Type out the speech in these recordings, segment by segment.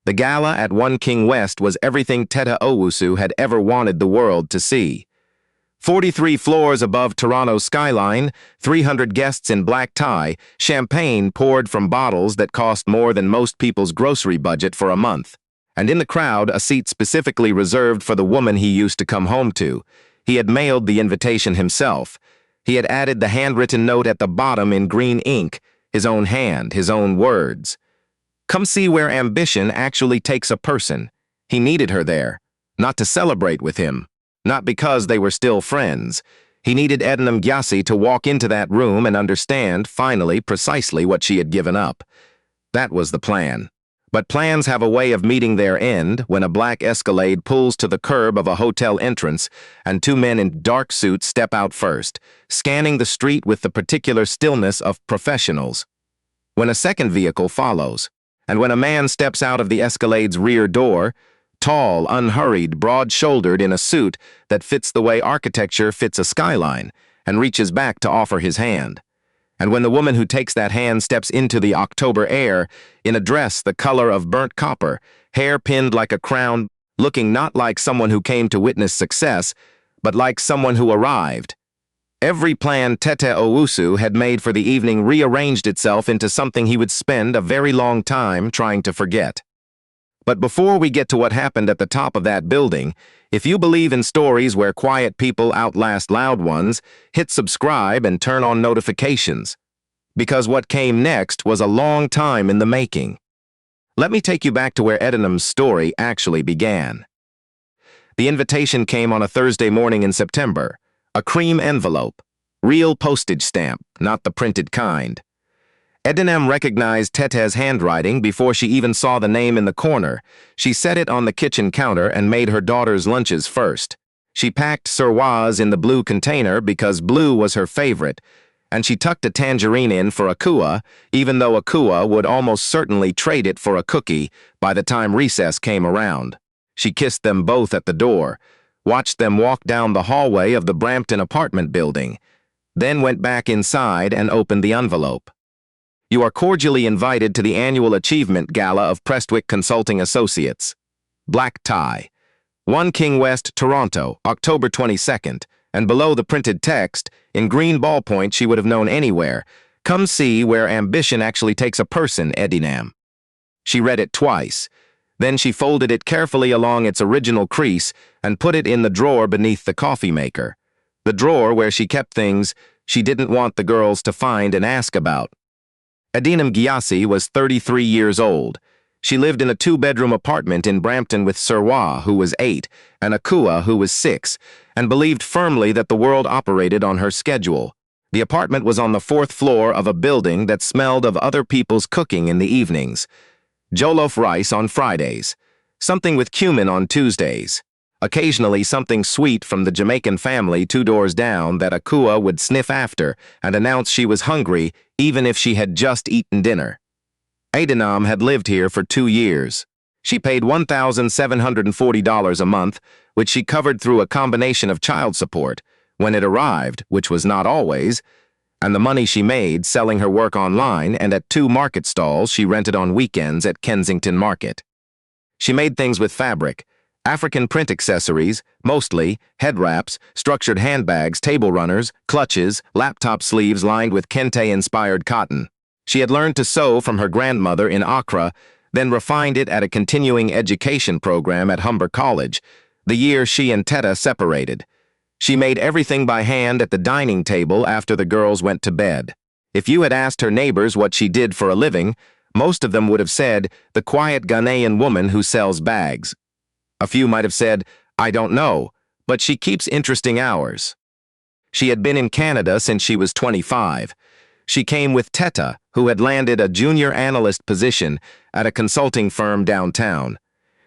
The gala at One King West was everything Tetteh Owusu had ever wanted the world to see. 43 floors above Toronto's skyline, 300 guests in black tie, champagne poured from bottles that cost more than most people's grocery budget for a month. And in the crowd, a seat specifically reserved for the woman he used to come home to. He had mailed the invitation himself. He had added the handwritten note at the bottom in green ink, his own hand, his own words. Come see where ambition actually takes a person. He needed her there, not to celebrate with him, not because they were still friends. He needed Edinam to walk into that room and understand, finally, precisely what she had given up. That was the plan. But plans have a way of meeting their end when a black Escalade pulls to the curb of a hotel entrance and two men in dark suits step out first, scanning the street with the particular stillness of professionals. When a second vehicle follows, and when a man steps out of the Escalade's rear door, tall, unhurried, broad-shouldered in a suit that fits the way architecture fits a skyline, and reaches back to offer his hand. And when the woman who takes that hand steps into the October air, in a dress the color of burnt copper, hair pinned like a crown, looking not like someone who came to witness success, but like someone who arrived. Every plan Tetteh Owusu had made for the evening rearranged itself into something he would spend a very long time trying to forget. But before we get to what happened at the top of that building, if you believe in stories where quiet people outlast loud ones, hit subscribe and turn on notifications. Because what came next was a long time in the making. Let me take you back to where Edinam's story actually began. The invitation came on a Thursday morning in September, a cream envelope, real postage stamp, not the printed kind. Edinam recognized Tetteh's handwriting before she even saw the name in the corner. She set it on the kitchen counter and made her daughter's lunches first. She packed Surwas in the blue container because blue was her favorite, and she tucked a tangerine in for Akua, even though Akua would almost certainly trade it for a cookie by the time recess came around. She kissed them both at the door, watched them walk down the hallway of the Brampton apartment building, then went back inside and opened the envelope. You are cordially invited to the annual achievement gala of Prestwick Consulting Associates. Black tie. One King West, Toronto, October 22nd, and below the printed text, in green ballpoint she would have known anywhere, come see where ambition actually takes a person, Edinam. She read it twice. Then she folded it carefully along its original crease and put it in the drawer beneath the coffee maker. The drawer where she kept things she didn't want the girls to find and ask about. Edinam was 33 years old. She lived in a two-bedroom apartment in Brampton with Surwa, who was 8, and Akua, who was 6, and believed firmly that the world operated on her schedule. The apartment was on the 4th floor of a building that smelled of other people's cooking in the evenings. Jollof rice on Fridays, something with cumin on Tuesdays. Occasionally something sweet from the Jamaican family 2 doors down that Akua would sniff after and announce she was hungry even if she had just eaten dinner. Edinam had lived here for 2 years. She paid $1,740 a month, which she covered through a combination of child support, when it arrived, which was not always, and the money she made selling her work online and at 2 market stalls she rented on weekends at Kensington Market. She made things with fabric, African print accessories, mostly, head wraps, structured handbags, table runners, clutches, laptop sleeves lined with kente-inspired cotton. She had learned to sew from her grandmother in Accra, then refined it at a continuing education program at Humber College, the year she and Tetteh separated. She made everything by hand at the dining table after the girls went to bed. If you had asked her neighbors what she did for a living, most of them would have said, the quiet Ghanaian woman who sells bags. A few might have said, I don't know, but she keeps interesting hours. She had been in Canada since she was 25. She came with Tetteh, who had landed a junior analyst position at a consulting firm downtown.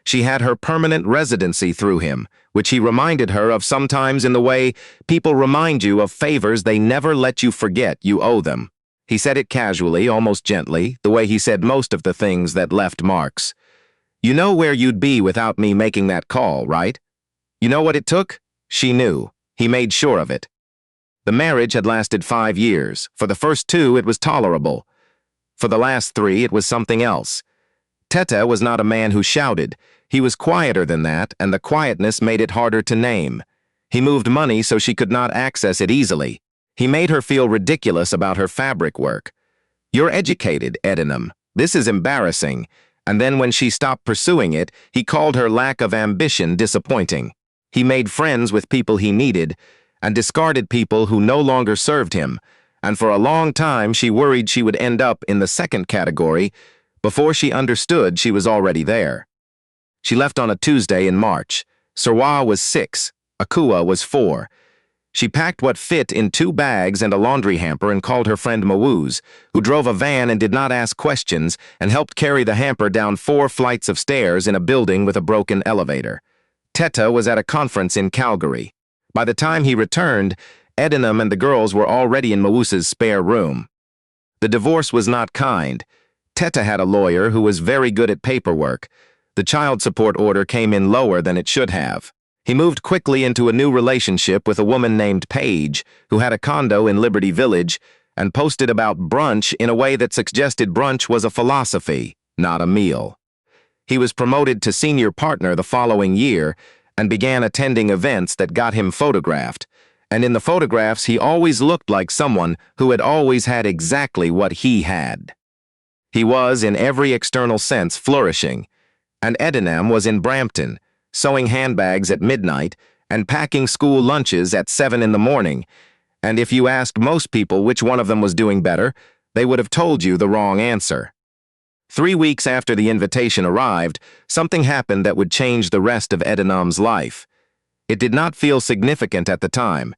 She had her permanent residency through him, which he reminded her of sometimes in the way people remind you of favors they never let you forget you owe them. He said it casually, almost gently, the way he said most of the things that left marks. You know where you'd be without me making that call, right? You know what it took? She knew. He made sure of it. The marriage had lasted 5 years. For the first 2, it was tolerable. For the last 3, it was something else. Tetteh was not a man who shouted. He was quieter than that, and the quietness made it harder to name. He moved money so she could not access it easily. He made her feel ridiculous about her fabric work. "You're educated, Edinam. This is embarrassing." And then when she stopped pursuing it, he called her lack of ambition disappointing. He made friends with people he needed and discarded people who no longer served him, and for a long time she worried she would end up in the second category. Before she understood, she was already there. She left on a Tuesday in March. Serwa was 6, Akua was 4. She packed what fit in 2 bags and a laundry hamper and called her friend Mawuz, who drove a van and did not ask questions and helped carry the hamper down 4 flights of stairs in a building with a broken elevator. Tetteh was at a conference in Calgary. By the time he returned, Edinam and the girls were already in Mawuz's spare room. The divorce was not kind. Tetteh had a lawyer who was very good at paperwork. The child support order came in lower than it should have. He moved quickly into a new relationship with a woman named Paige, who had a condo in Liberty Village, and posted about brunch in a way that suggested brunch was a philosophy, not a meal. He was promoted to senior partner the following year and began attending events that got him photographed, and in the photographs he always looked like someone who had always had exactly what he had. He was, in every external sense, flourishing, and Edinam was in Brampton, sewing handbags at midnight and packing school lunches at 7 in the morning, and if you asked most people which one of them was doing better, they would have told you the wrong answer. 3 weeks after the invitation arrived, something happened that would change the rest of Edinam's life. It did not feel significant at the time.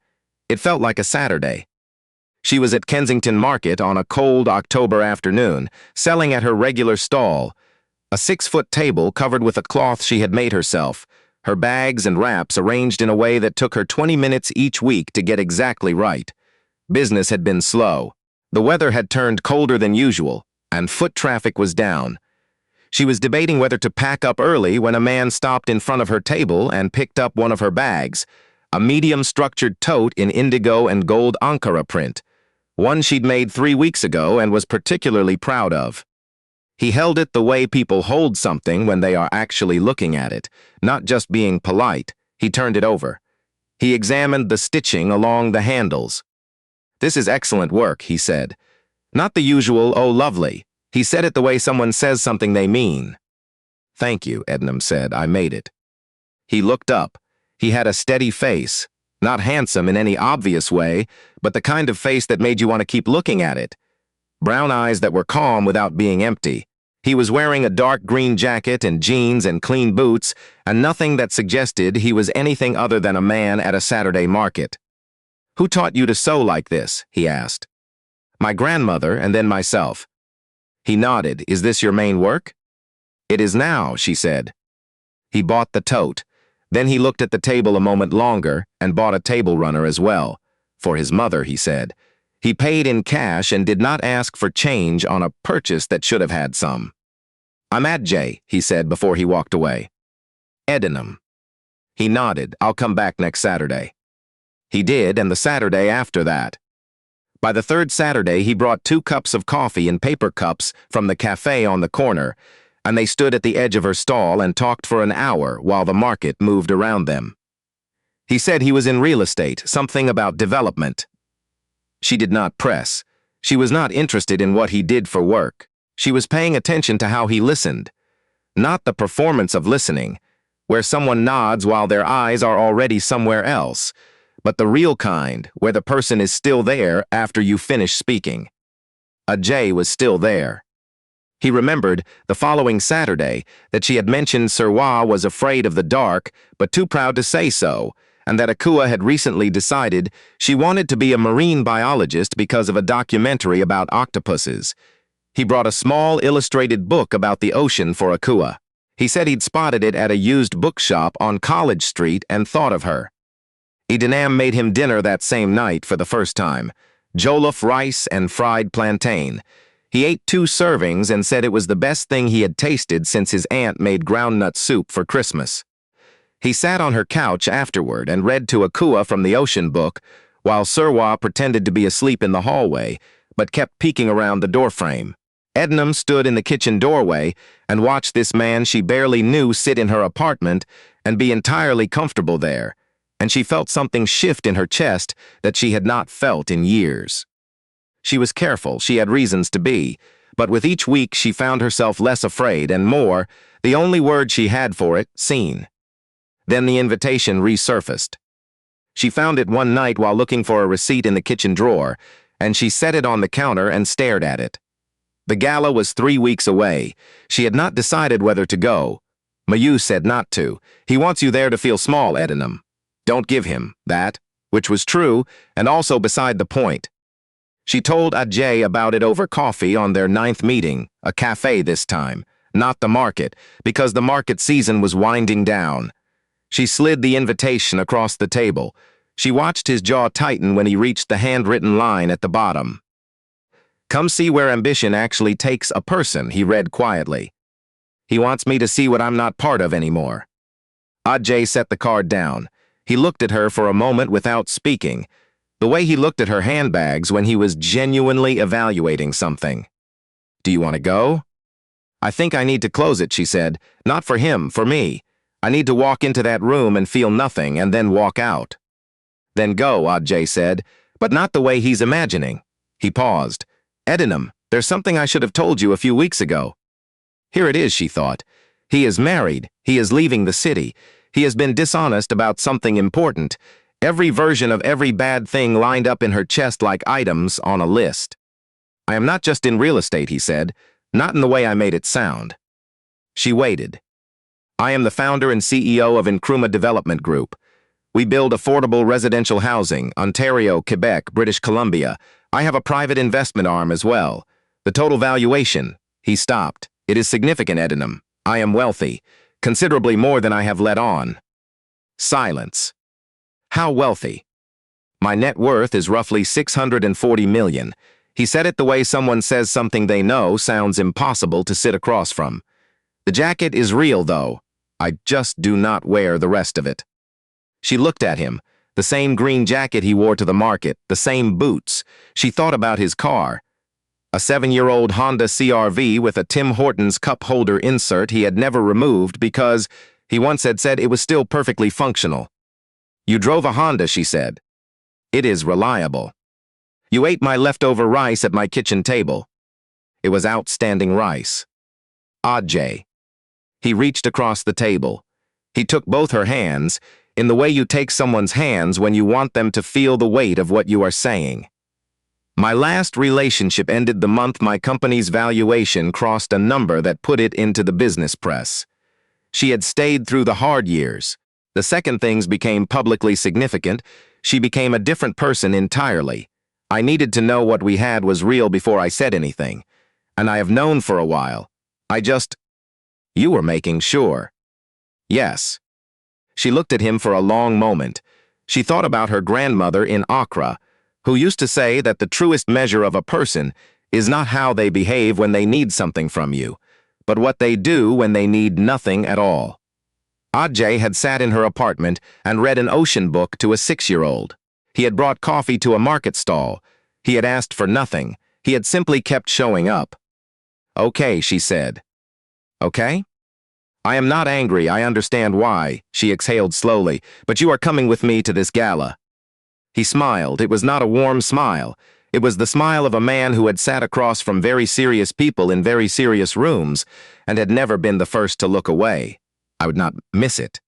It felt like a Saturday. She was at Kensington Market on a cold October afternoon, selling at her regular stall, a 6-foot table covered with a cloth she had made herself, her bags and wraps arranged in a way that took her 20 minutes each week to get exactly right. Business had been slow. The weather had turned colder than usual, and foot traffic was down. She was debating whether to pack up early when a man stopped in front of her table and picked up one of her bags, a medium-structured tote in indigo and gold Ankara print, one she'd made 3 weeks ago and was particularly proud of. He held it the way people hold something when they are actually looking at it, not just being polite. He turned it over. He examined the stitching along the handles. "This is excellent work," he said. Not the usual, "oh, lovely." He said it the way someone says something they mean. "Thank you," Edinam said. "I made it." He looked up. He had a steady face, not handsome in any obvious way, but the kind of face that made you want to keep looking at it. Brown eyes that were calm without being empty. He was wearing a dark green jacket and jeans and clean boots, and nothing that suggested he was anything other than a man at a Saturday market. "Who taught you to sew like this?" he asked. "My grandmother and then myself." He nodded. "Is this your main work?" "It is now," she said. He bought the tote. Then he looked at the table a moment longer and bought a table runner as well. For his mother, he said. He paid in cash and did not ask for change on a purchase that should have had some. "I'm Adjei," he said before he walked away. "Edinam." He nodded. "I'll come back next Saturday." He did, and the Saturday after that. By the 3rd Saturday, he brought 2 cups of coffee in paper cups from the cafe on the corner, and they stood at the edge of her stall and talked for an hour while the market moved around them. He said he was in real estate, something about development. She did not press. She was not interested in what he did for work. She was paying attention to how he listened. Not the performance of listening, where someone nods while their eyes are already somewhere else, but the real kind, where the person is still there after you finish speaking. Adjei was still there. He remembered, the following Saturday, that she had mentioned Serwa was afraid of the dark, but too proud to say so, and that Akua had recently decided she wanted to be a marine biologist because of a documentary about octopuses. He brought a small illustrated book about the ocean for Akua. He said he'd spotted it at a used bookshop on College Street and thought of her. Edinam made him dinner that same night for the first time, jollof rice and fried plantain. He ate 2 servings and said it was the best thing he had tasted since his aunt made groundnut soup for Christmas. He sat on her couch afterward and read to Akua from the ocean book, while Serwa pretended to be asleep in the hallway, but kept peeking around the doorframe. Edinam stood in the kitchen doorway and watched this man she barely knew sit in her apartment and be entirely comfortable there, and she felt something shift in her chest that she had not felt in years. She was careful, she had reasons to be, but with each week she found herself less afraid and more, the only word she had for it, seen. Then the invitation resurfaced. She found it one night while looking for a receipt in the kitchen drawer, and she set it on the counter and stared at it. The gala was 3 weeks away. She had not decided whether to go. Mayu said not to. He wants you there to feel small, Edinam. Don't give him that, which was true and also beside the point. She told Adjei about it over coffee on their 9th meeting, a cafe this time, not the market, because the market season was winding down. She slid the invitation across the table. She watched his jaw tighten when he reached the handwritten line at the bottom. "Come see where ambition actually takes a person," he read quietly. "He wants me to see what I'm not part of anymore." Adjei set the card down. He looked at her for a moment without speaking, the way he looked at her handbags when he was genuinely evaluating something. "Do you want to go?" "I think I need to close it," she said. "Not for him, for me. I need to walk into that room and feel nothing and then walk out." "Then go," Adjei said, "but not the way he's imagining." He paused. "Edinam, there's something I should have told you a few weeks ago." Here it is, she thought. He is married. He is leaving the city. He has been dishonest about something important. Every version of every bad thing lined up in her chest like items on a list. "I am not just in real estate," he said. "Not in the way I made it sound." She waited. "I am the founder and CEO of Nkrumah Development Group. We build affordable residential housing, Ontario, Quebec, British Columbia. I have a private investment arm as well. The total valuation," he stopped. "It is significant, Edinam. I am wealthy, considerably more than I have let on." Silence. "How wealthy?" "My net worth is roughly 640 million. He said it the way someone says something they know sounds impossible to sit across from. "The jacket is real, though. I just do not wear the rest of it." She looked at him. The same green jacket he wore to the market, the same boots. She thought about his car. A 7-year-old Honda CR-V with a Tim Hortons cup holder insert he had never removed because he once had said it was still perfectly functional. "You drove a Honda," she said. "It is reliable." "You ate my leftover rice at my kitchen table." It was outstanding rice. Adjei. He reached across the table. He took both her hands, in the way you take someone's hands when you want them to feel the weight of what you are saying. "My last relationship ended the month my company's valuation crossed a number that put it into the business press. She had stayed through the hard years. The second things became publicly significant. She became a different person entirely. I needed to know what we had was real before I said anything. And I have known for a while. You were making sure." "Yes." She looked at him for a long moment. She thought about her grandmother in Accra, who used to say that the truest measure of a person is not how they behave when they need something from you, but what they do when they need nothing at all. Adjei had sat in her apartment and read an ocean book to a 6-year-old. He had brought coffee to a market stall. He had asked for nothing. He had simply kept showing up. "Okay," she said. "Okay?" "I am not angry, I understand why," she exhaled slowly, "but you are coming with me to this gala." He smiled. It was not a warm smile. It was the smile of a man who had sat across from very serious people in very serious rooms and had never been the first to look away. I would not miss it.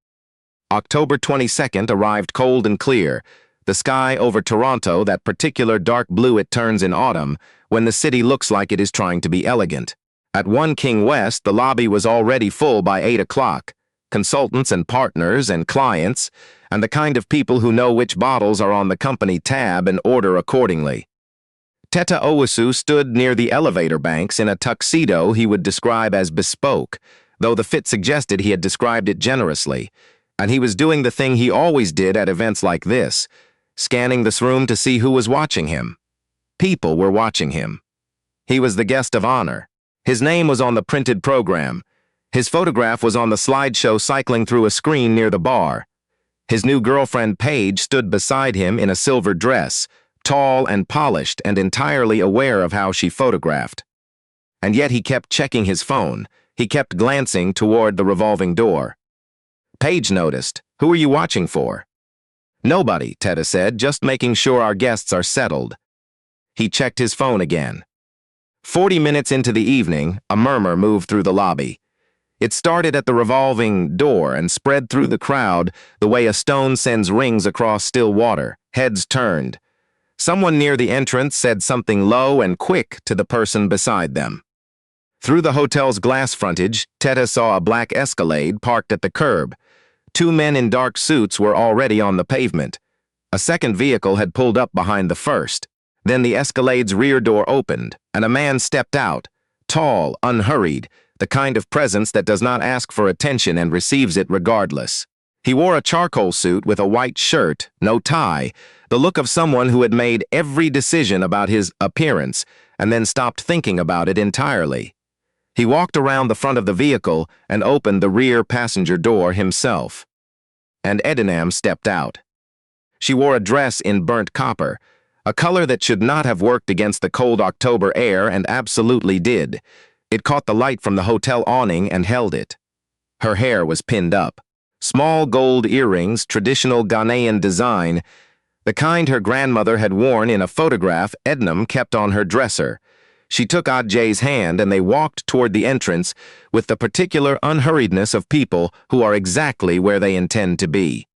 October 22nd arrived cold and clear. The sky over Toronto, that particular dark blue it turns in autumn, when the city looks like it is trying to be elegant. At 1 King West, the lobby was already full by 8 o'clock. Consultants and partners and clients, and the kind of people who know which bottles are on the company tab and order accordingly. Tetteh stood near the elevator banks in a tuxedo he would describe as bespoke, though the fit suggested he had described it generously, and he was doing the thing he always did at events like this, scanning this room to see who was watching him. People were watching him. He was the guest of honor. His name was on the printed program. His photograph was on the slideshow cycling through a screen near the bar. His new girlfriend Paige stood beside him in a silver dress, tall and polished and entirely aware of how she photographed. and yet he kept checking his phone. He kept glancing toward the revolving door. Paige noticed. "Who are you watching for?" "Nobody," Tetteh said, "just making sure our guests are settled." He checked his phone again. 40 minutes into the evening, a murmur moved through the lobby. It started at the revolving door and spread through the crowd the way a stone sends rings across still water. Heads turned. Someone near the entrance said something low and quick to the person beside them. Through the hotel's glass frontage, Tetteh saw a black Escalade parked at the curb. 2 men in dark suits were already on the pavement. A second vehicle had pulled up behind the first. Then the Escalade's rear door opened, and a man stepped out, tall, unhurried, the kind of presence that does not ask for attention and receives it regardless. He wore a charcoal suit with a white shirt, no tie, the look of someone who had made every decision about his appearance and then stopped thinking about it entirely. He walked around the front of the vehicle and opened the rear passenger door himself. And Edinam stepped out. She wore a dress in burnt copper, a color that should not have worked against the cold October air and absolutely did. It caught the light from the hotel awning and held it. Her hair was pinned up. Small gold earrings, traditional Ghanaian design, the kind her grandmother had worn in a photograph Edinam kept on her dresser. She took Adjei's hand and they walked toward the entrance with the particular unhurriedness of people who are exactly where they intend to be.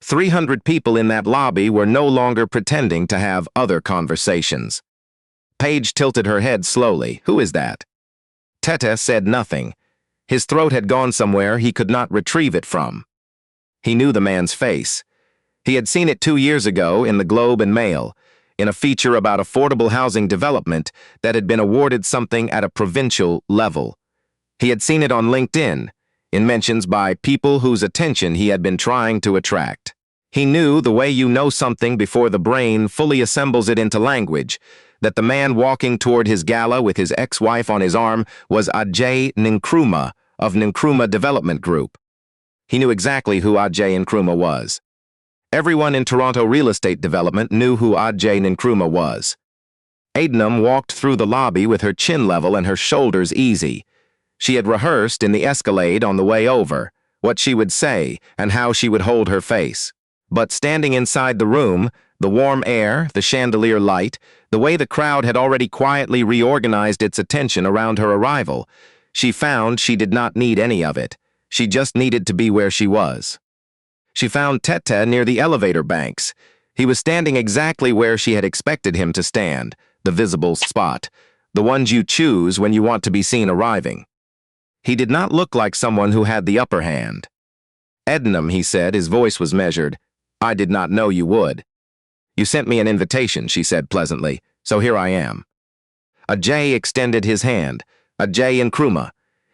300 people in that lobby were no longer pretending to have other conversations. Paige tilted her head slowly. "Who is that?" Tetteh said nothing. His throat had gone somewhere he could not retrieve it from. He knew the man's face. He had seen it 2 years ago in the Globe and Mail, in a feature about affordable housing development that had been awarded something at a provincial level. He had seen it on LinkedIn, in mentions by people whose attention he had been trying to attract. He knew the way you know something before the brain fully assembles it into language, that the man walking toward his gala with his ex-wife on his arm was Adjei Nkrumah of Nkrumah Development Group. He knew exactly who Adjei Nkrumah was. Everyone in Toronto real estate development knew who Adjei Nkrumah was. Edinam walked through the lobby with her chin level and her shoulders easy. She had rehearsed in the Escalade on the way over, what she would say and how she would hold her face. But standing inside the room, the warm air, the chandelier light, the way the crowd had already quietly reorganized its attention around her arrival, she found she did not need any of it. She just needed to be where she was. She found Tetteh near the elevator banks. He was standing exactly where she had expected him to stand, the visible spot, the ones you choose when you want to be seen arriving. He did not look like someone who had the upper hand. "Edinam," he said, his voice was measured. "I did not know you would." "You sent me an invitation," she said pleasantly, "so here I am." Adjei extended his hand. Adjei Nkrumah.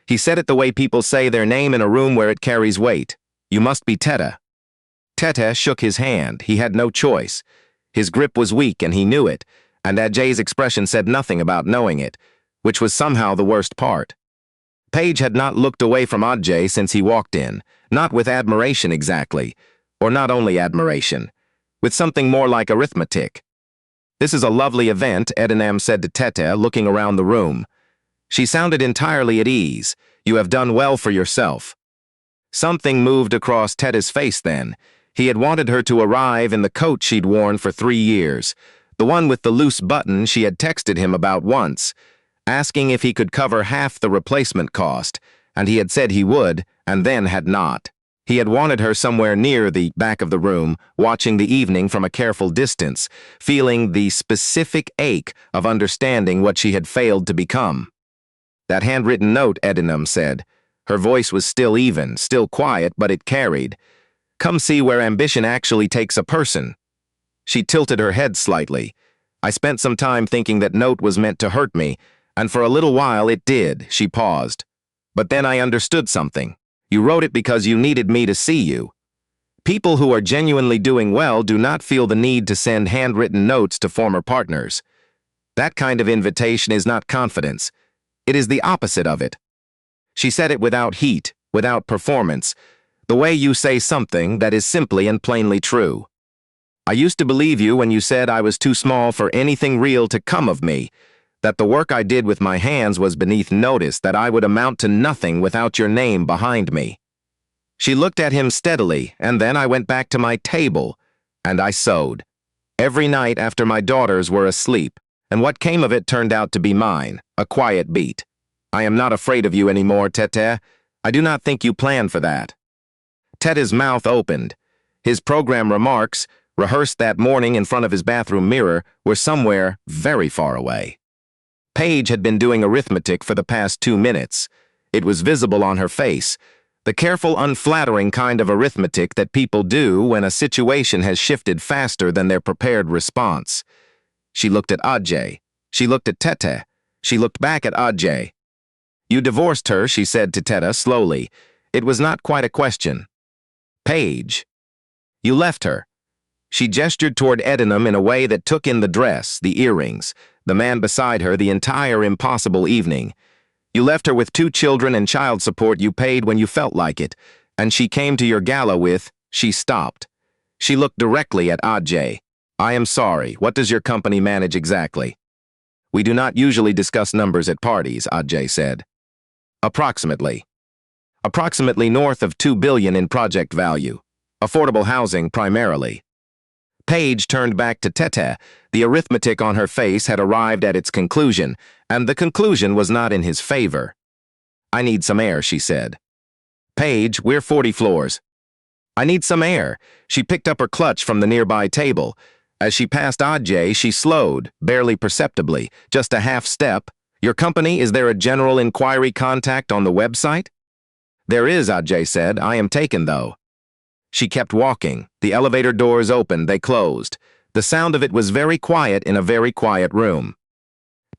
He said it the way people say their name in a room where it carries weight. "You must be Tetteh." Tetteh shook his hand. He had no choice. His grip was weak and he knew it, and Adjei's expression said nothing about knowing it, which was somehow the worst part. Paige had not looked away from Adjei since he walked in, not with admiration exactly, or not only admiration, with something more like arithmetic. "This is a lovely event," Edinam said to Tetteh, looking around the room. She sounded entirely at ease. "You have done well for yourself." Something moved across Tetteh's face then. He had wanted her to arrive in the coat she'd worn for 3 years, the one with the loose button she had texted him about once, asking if he could cover half the replacement cost, and he had said he would, and then had not. He had wanted her somewhere near the back of the room, watching the evening from a careful distance, feeling the specific ache of understanding what she had failed to become. "That handwritten note," Edinam said. Her voice was still even, still quiet, but it carried. "Come see where ambition actually takes a person." She tilted her head slightly. "I spent some time thinking that note was meant to hurt me, and for a little while it did." She paused. "But then I understood something. You wrote it because you needed me to see you. People who are genuinely doing well do not feel the need to send handwritten notes to former partners. That kind of invitation is not confidence. It is the opposite of it." She said it without heat, without performance, the way you say something that is simply and plainly true. "I used to believe you when you said I was too small for anything real to come of me, that the work I did with my hands was beneath notice, that I would amount to nothing without your name behind me. She looked at him steadily, and then I went back to my table, and I sewed. Every night after my daughters were asleep, and what came of it turned out to be mine, a quiet beat. I am not afraid of you anymore, Tetteh. I do not think you planned for that. Tetteh's mouth opened. His program remarks, rehearsed that morning in front of his bathroom mirror, were somewhere very far away. Paige had been doing arithmetic for the past 2 minutes. It was visible on her face, the careful, unflattering kind of arithmetic that people do when a situation has shifted faster than their prepared response. She looked at Adjei. She looked at Tetteh. She looked back at Adjei. You divorced her, she said to Tetteh slowly. It was not quite a question. Paige. You left her. She gestured toward Edinam in a way that took in the dress, the earrings, the man beside her, the entire impossible evening. You left her with 2 children and child support you paid when you felt like it, and she came to your gala with, she stopped. She looked directly at Adjei. I am sorry, what does your company manage exactly? We do not usually discuss numbers at parties, Adjei said. Approximately. Approximately north of 2 billion in project value. Affordable housing primarily. Paige turned back to Tetteh. The arithmetic on her face had arrived at its conclusion, and the conclusion was not in his favor. I need some air, she said. Paige, we're 40 floors. I need some air. She picked up her clutch from the nearby table. As she passed Adjei, she slowed, barely perceptibly, just a half step. Your company, is there a general inquiry contact on the website? There is, Adjei said. I am taken, though. She kept walking. The elevator doors opened, they closed. The sound of it was very quiet in a very quiet room.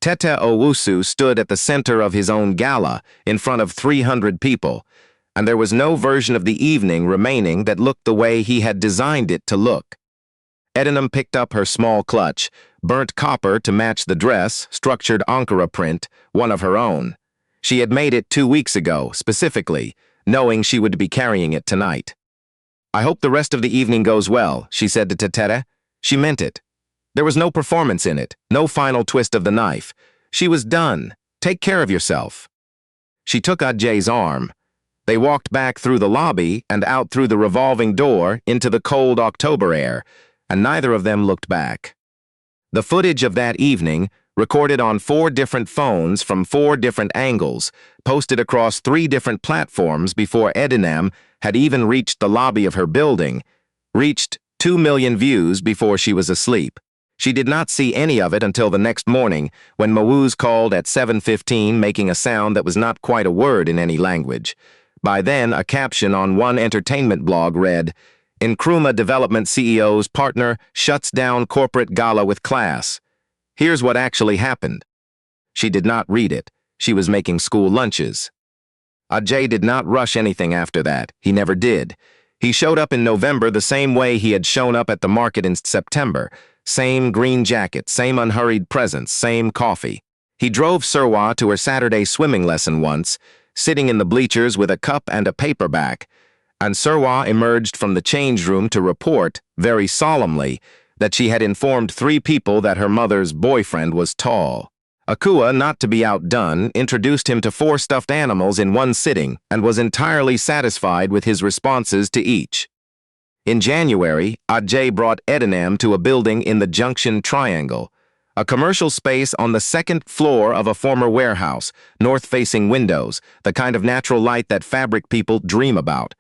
Tetteh Owusu stood at the center of his own gala, in front of 300 people, and there was no version of the evening remaining that looked the way he had designed it to look. Edinam picked up her small clutch, burnt copper to match the dress, structured Ankara print, one of her own. She had made it 2 weeks ago, specifically, knowing she would be carrying it tonight. I hope the rest of the evening goes well, she said to Tetteh. She meant it. There was no performance in it, no final twist of the knife. She was done. Take care of yourself. She took Adjei's arm. They walked back through the lobby and out through the revolving door into the cold October air, and neither of them looked back. The footage of that evening, recorded on 4 different phones from 4 different angles, posted across 3 different platforms before Edinam had even reached the lobby of her building, reached 2 million views before she was asleep. She did not see any of it until the next morning, when Mawuz called at 7:15, making a sound that was not quite a word in any language. By then, a caption on one entertainment blog read, Nkrumah Development CEO's partner shuts down corporate gala with class. Here's what actually happened. She did not read it. She was making school lunches. Adjei did not rush anything after that. He never did. He showed up in November the same way he had shown up at the market in September. Same green jacket, same unhurried presence, same coffee. He drove Surwa to her Saturday swimming lesson once, sitting in the bleachers with a cup and a paperback, and Surwa emerged from the change room to report, very solemnly, that she had informed 3 people that her mother's boyfriend was tall. Akua, not to be outdone, introduced him to 4 stuffed animals in one sitting and was entirely satisfied with his responses to each. In January, Adjei brought Edinam to a building in the Junction Triangle, a commercial space on the 2nd floor of a former warehouse, north-facing windows, the kind of natural light that fabric people dream about.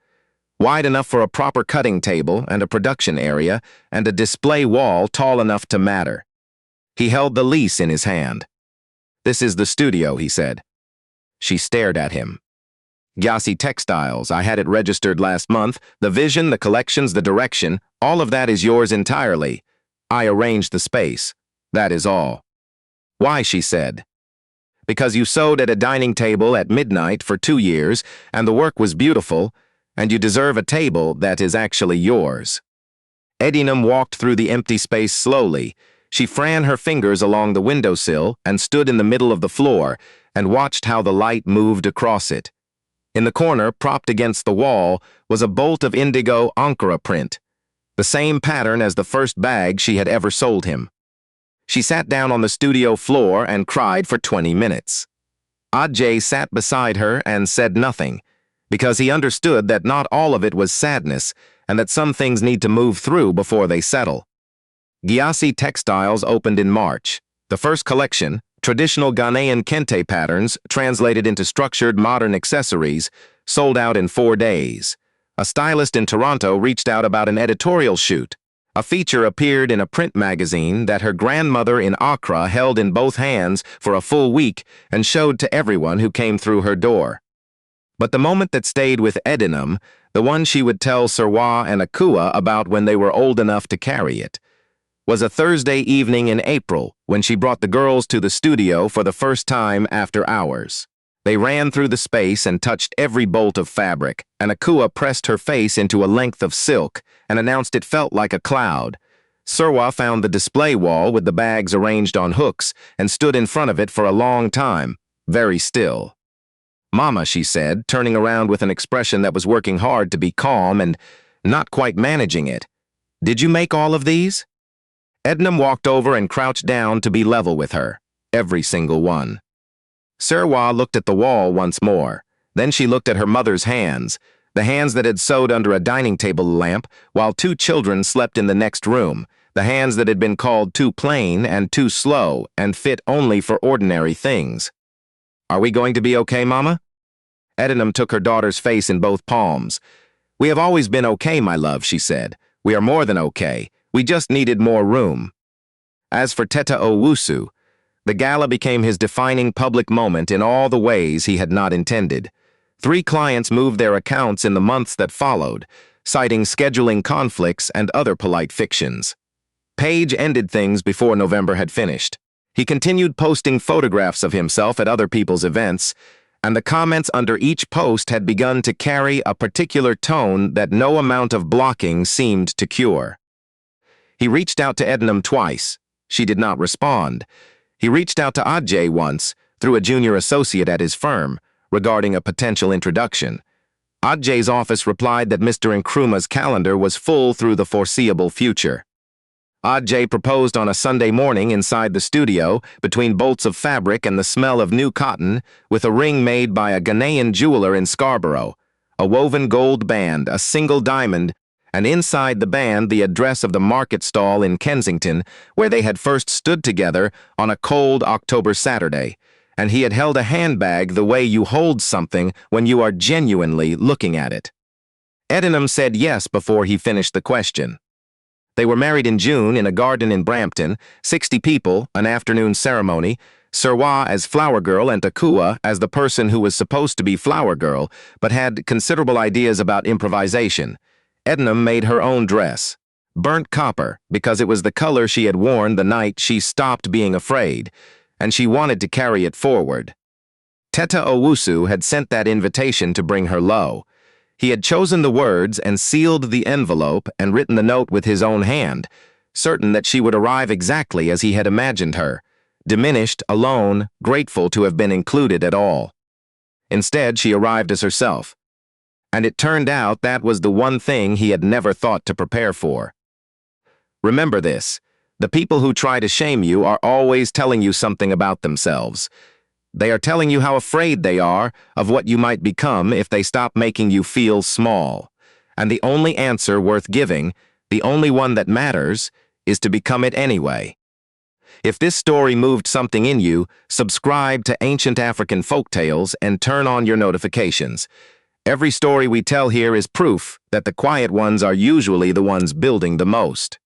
Wide enough for a proper cutting table and a production area, and a display wall tall enough to matter. He held the lease in his hand. This is the studio, he said. She stared at him. Gyasi Textiles, I had it registered last month. The vision, the collections, the direction, all of that is yours entirely. I arranged the space. That is all. Why, she said. Because you sewed at a dining table at midnight for 2 years, and the work was beautiful, and you deserve a table that is actually yours. Edinam walked through the empty space slowly. She ran her fingers along the windowsill and stood in the middle of the floor and watched how the light moved across it. In the corner, propped against the wall, was a bolt of indigo Ankara print, the same pattern as the first bag she had ever sold him. She sat down on the studio floor and cried for 20 minutes. Adjei sat beside her and said nothing, because he understood that not all of it was sadness and that some things need to move through before they settle. Gyasi Textiles opened in March. The first collection, traditional Ghanaian kente patterns translated into structured modern accessories, sold out in 4 days. A stylist in Toronto reached out about an editorial shoot. A feature appeared in a print magazine that her grandmother in Accra held in both hands for a full week and showed to everyone who came through her door. But the moment that stayed with Edinam, the one she would tell Serwa and Akua about when they were old enough to carry it, was a Thursday evening in April when she brought the girls to the studio for the first time after hours. They ran through the space and touched every bolt of fabric, and Akua pressed her face into a length of silk and announced it felt like a cloud. Serwa found the display wall with the bags arranged on hooks and stood in front of it for a long time, very still. "Mama," she said, turning around with an expression that was working hard to be calm and not quite managing it. "Did you make all of these?" Edinam walked over and crouched down to be level with her. Every single one. Serwa looked at the wall once more. Then she looked at her mother's hands, the hands that had sewed under a dining table lamp while 2 children slept in the next room, the hands that had been called too plain and too slow and fit only for ordinary things. "Are we going to be okay, Mama?" Edinam took her daughter's face in both palms. "We have always been okay, my love," she said. "We are more than okay. We just needed more room." As for Tetteh Owusu, the gala became his defining public moment in all the ways he had not intended. 3 clients moved their accounts in the months that followed, citing scheduling conflicts and other polite fictions. Page ended things before November had finished. He continued posting photographs of himself at other people's events, and the comments under each post had begun to carry a particular tone that no amount of blocking seemed to cure. He reached out to Edinam twice. She did not respond. He reached out to Adjei once, through a junior associate at his firm, regarding a potential introduction. Adjei's office replied that Mr. Nkrumah's calendar was full through the foreseeable future. Adjei proposed on a Sunday morning inside the studio, between bolts of fabric and the smell of new cotton, with a ring made by a Ghanaian jeweler in Scarborough, a woven gold band, a single diamond, and inside the band the address of the market stall in Kensington, where they had first stood together on a cold October Saturday, and he had held a handbag the way you hold something when you are genuinely looking at it. Edinam said yes before he finished the question. They were married in June in a garden in Brampton, 60 people, an afternoon ceremony, Serwa as flower girl and Akua as the person who was supposed to be flower girl, but had considerable ideas about improvisation. Edinam made her own dress, burnt copper, because it was the color she had worn the night she stopped being afraid, and she wanted to carry it forward. Tetteh Owusu had sent that invitation to bring her low. He had chosen the words and sealed the envelope and written the note with his own hand, certain that she would arrive exactly as he had imagined her, diminished, alone, grateful to have been included at all. Instead, she arrived as herself. And it turned out that was the one thing he had never thought to prepare for. Remember this: the people who try to shame you are always telling you something about themselves. They are telling you how afraid they are of what you might become if they stop making you feel small. And the only answer worth giving, the only one that matters, is to become it anyway. If this story moved something in you, subscribe to Ancient African Folktales and turn on your notifications. Every story we tell here is proof that the quiet ones are usually the ones building the most.